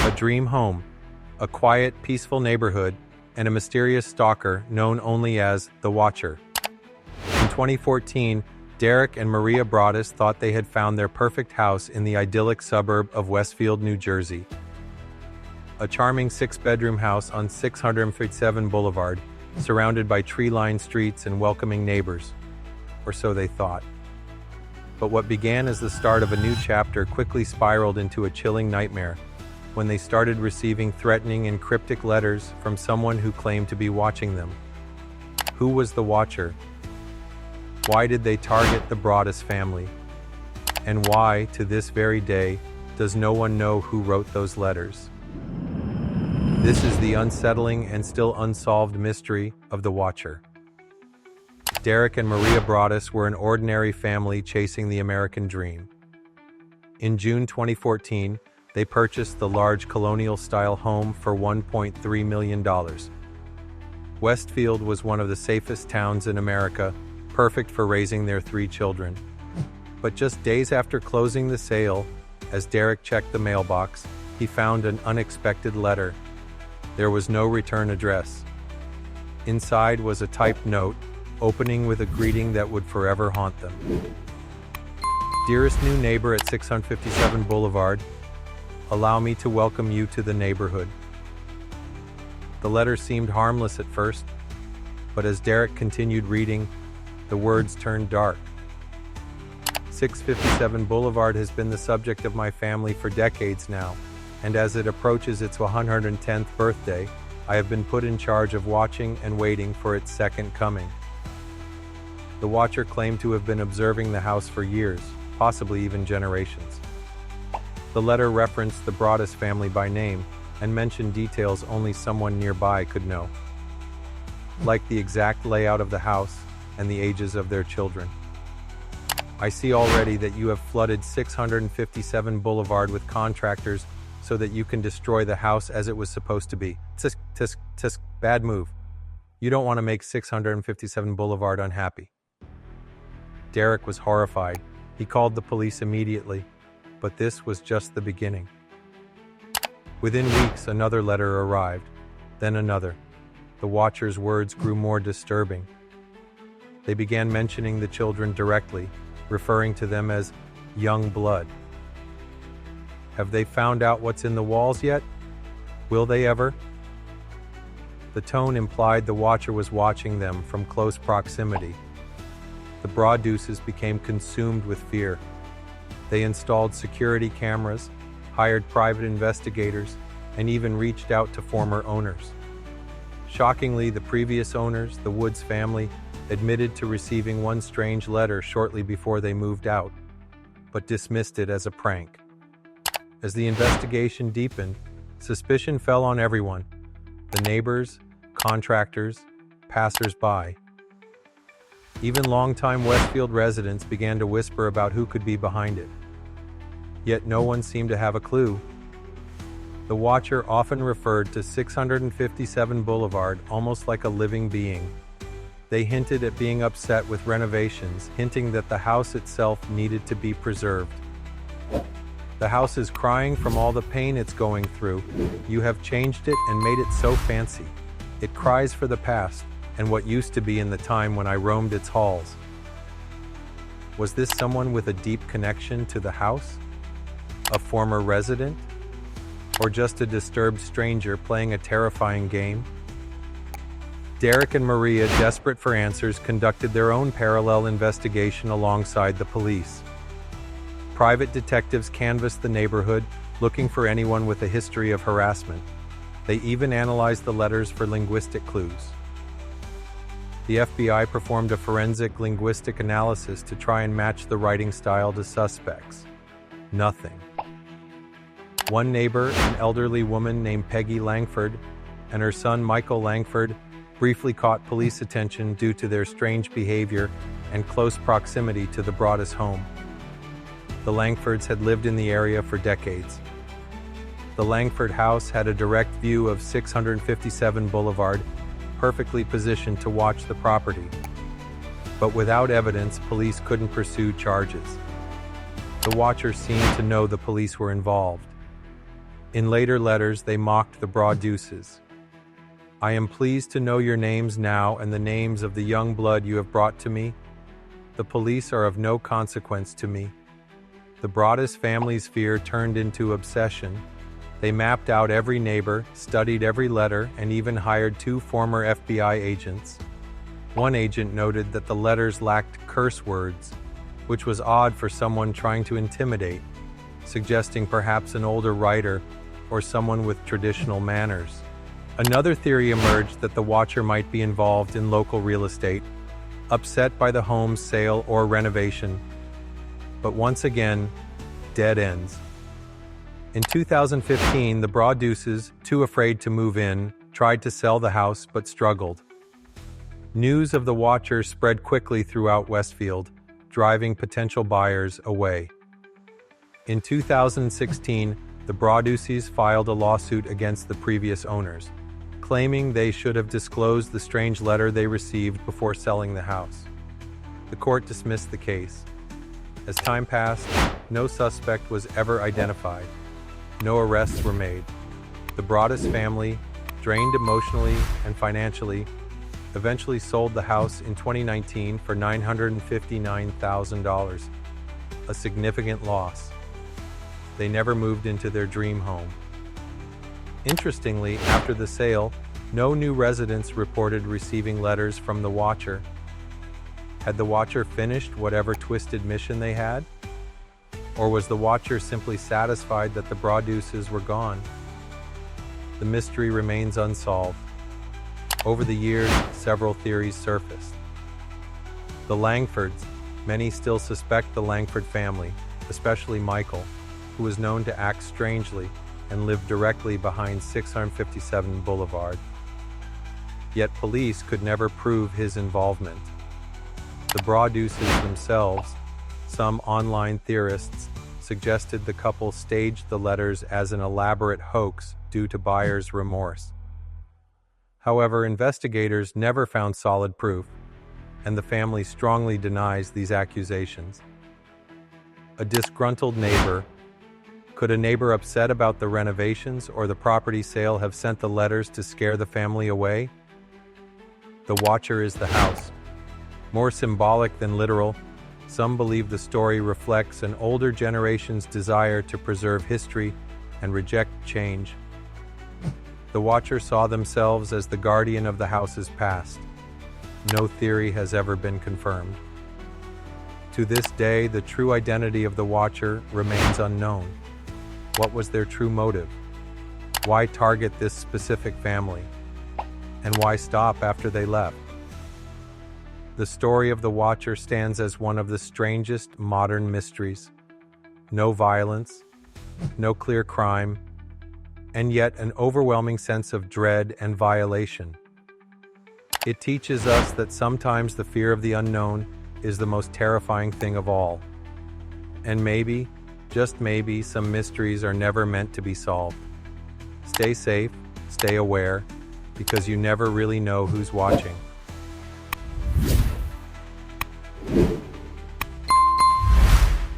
A dream home, a quiet, peaceful neighborhood, and a mysterious stalker known only as the Watcher. In 2014, Derek and Maria Broaddus thought they had found their perfect house in the idyllic suburb of Westfield, New Jersey. A charming 6-bedroom house on 657 Boulevard, surrounded by tree-lined streets and welcoming neighbors. Or so they thought. But what began as the start of a new chapter quickly spiraled into a chilling nightmare when they started receiving threatening and cryptic letters from someone who claimed to be watching them. Who was the Watcher? Why did they target the Broaddus family? And why, to this very day, does no one know who wrote those letters? This is the unsettling and still unsolved mystery of the Watcher. Derek and Maria Broaddus were an ordinary family chasing the American dream. In June 2014, they purchased the large colonial-style home for $1.3 million. Westfield was one of the safest towns in America, perfect for raising their 3 children. But just days after closing the sale, as Derek checked the mailbox, he found an unexpected letter. There was no return address. Inside was a typed note, opening with a greeting that would forever haunt them. Dearest new neighbor at 657 Boulevard, allow me to welcome you to the neighborhood. The letter seemed harmless at first, but as Derek continued reading, the words turned dark. 657 Boulevard has been the subject of my family for decades now, and as it approaches its 110th birthday, I have been put in charge of watching and waiting for its second coming. The Watcher claimed to have been observing the house for years, possibly even generations. The letter referenced the Broaddus family by name and mentioned details only someone nearby could know, like the exact layout of the house and the ages of their children. I see already that you have flooded 657 Boulevard with contractors so that you can destroy the house as it was supposed to be. Tisk, tisk, tisk, bad move. You don't want to make 657 Boulevard unhappy. Derek was horrified. He called the police immediately, but this was just the beginning. Within weeks, another letter arrived, then another. The Watcher's words grew more disturbing. They began mentioning the children directly, referring to them as young blood. Have they found out what's in the walls yet? Will they ever? The tone implied the Watcher was watching them from close proximity. The Broadduses became consumed with fear. They installed security cameras, hired private investigators, and even reached out to former owners. Shockingly, the previous owners, the Woods family, admitted to receiving one strange letter shortly before they moved out, but dismissed it as a prank. As the investigation deepened, suspicion fell on everyone: the neighbors, contractors, passers-by. Even longtime Westfield residents began to whisper about who could be behind it. Yet no one seemed to have a clue. The Watcher often referred to 657 Boulevard almost like a living being. They hinted at being upset with renovations, hinting that the house itself needed to be preserved. The house is crying from all the pain it's going through. You have changed it and made it so fancy. It cries for the past and what used to be in the time when I roamed its halls. Was this someone with a deep connection to the house? A former resident? Or just a disturbed stranger playing a terrifying game? Derek and Maria, desperate for answers, conducted their own parallel investigation alongside the police. Private detectives canvassed the neighborhood, looking for anyone with a history of harassment. They even analyzed the letters for linguistic clues. The FBI performed a forensic linguistic analysis to try and match the writing style to suspects. Nothing. One neighbor, an elderly woman named Peggy Langford, and her son Michael Langford, briefly caught police attention due to their strange behavior and close proximity to the Broaddus home. The Langfords had lived in the area for decades. The Langford house had a direct view of 657 Boulevard, perfectly positioned to watch the property. But without evidence, police couldn't pursue charges. The Watcher seemed to know the police were involved. In later letters, they mocked the Broadduses. "I am pleased to know your names now and the names of the young blood you have brought to me. The police are of no consequence to me." The Broaddus family's fear turned into obsession. They mapped out every neighbor, studied every letter, and even hired 2 former FBI agents. One agent noted that the letters lacked curse words, which was odd for someone trying to intimidate, suggesting perhaps an older writer or someone with traditional manners. Another theory emerged that the Watcher might be involved in local real estate, upset by the home's sale or renovation. But once again, dead ends. In 2015, the Broadduses, too afraid to move in, tried to sell the house but struggled. News of the Watcher spread quickly throughout Westfield, driving potential buyers away. In 2016, the Broadduses filed a lawsuit against the previous owners, claiming they should have disclosed the strange letter they received before selling the house. The court dismissed the case. As time passed, no suspect was ever identified. No arrests were made. The Broaddus family, drained emotionally and financially, eventually sold the house in 2019 for $959,000, a significant loss. They never moved into their dream home. Interestingly, after the sale, no new residents reported receiving letters from the Watcher. Had the Watcher finished whatever twisted mission they had? Or was the Watcher simply satisfied that the Broadduses were gone? The mystery remains unsolved. Over the years, several theories surfaced. The Langfords. Many still suspect the Langford family, especially Michael, who was known to act strangely and lived directly behind 657 Boulevard. Yet police could never prove his involvement. The Broadduses themselves, some online theorists, suggested the couple staged the letters as an elaborate hoax due to buyer's remorse. However, investigators never found solid proof, and the family strongly denies these accusations. A disgruntled neighbor. Could a neighbor upset about the renovations or the property sale have sent the letters to scare the family away? The Watcher is the house. More symbolic than literal, some believe the story reflects an older generation's desire to preserve history and reject change. The Watcher saw themselves as the guardian of the house's past. No theory has ever been confirmed. To this day, the true identity of the Watcher remains unknown. What was their true motive? Why target this specific family? And why stop after they left? The story of the Watcher stands as one of the strangest modern mysteries. No violence, no clear crime, and yet an overwhelming sense of dread and violation. It teaches us that sometimes the fear of the unknown is the most terrifying thing of all. And maybe, just maybe, some mysteries are never meant to be solved. Stay safe, stay aware, because you never really know who's watching.